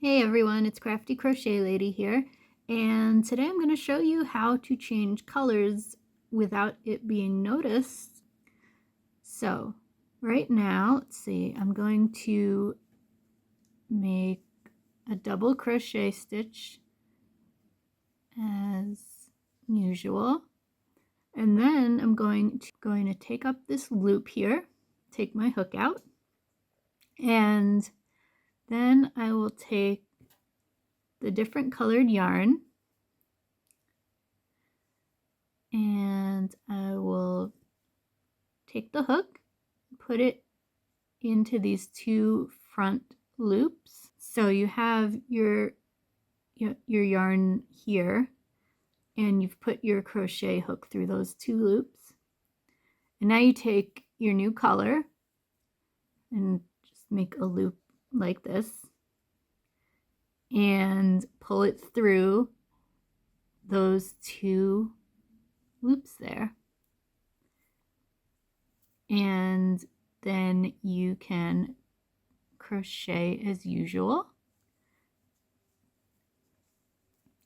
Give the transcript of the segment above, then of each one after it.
Hey everyone, it's Crafty Crochet Lady here, and today I'm going to show you how to change colors without it being noticed. So right now, let's see, I'm going to make a double crochet stitch as usual, and then I'm going to take up this loop here, take my hook out, and then I will take the different colored yarn and I will take the hook, put it into these two front loops. So you have your yarn here and you've put your crochet hook through those two loops. And now you take your new color and just make a loop like this and pull it through those two loops there. And then you can crochet as usual.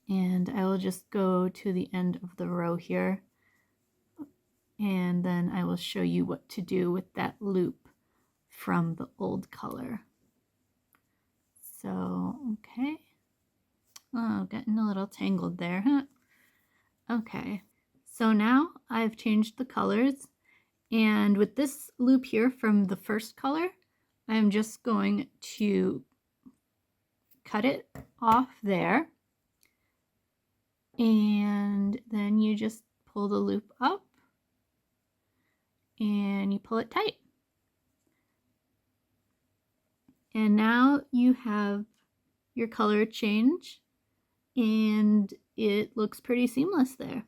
And I will just go to the end of the row here, and then I will show you what to do with that loop from the old color. So, okay. Oh, getting a little tangled there, huh? Okay, so now I've changed the colors, and with this loop here from the first color, I'm just going to cut it off there, and then you just pull the loop up and you pull it tight. And now you have your color change and it looks pretty seamless there.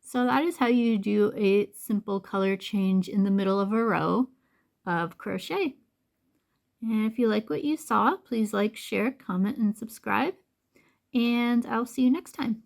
So that is how you do a simple color change in the middle of a row of crochet. And if you like what you saw, please like, share, comment, and subscribe. And I'll see you next time.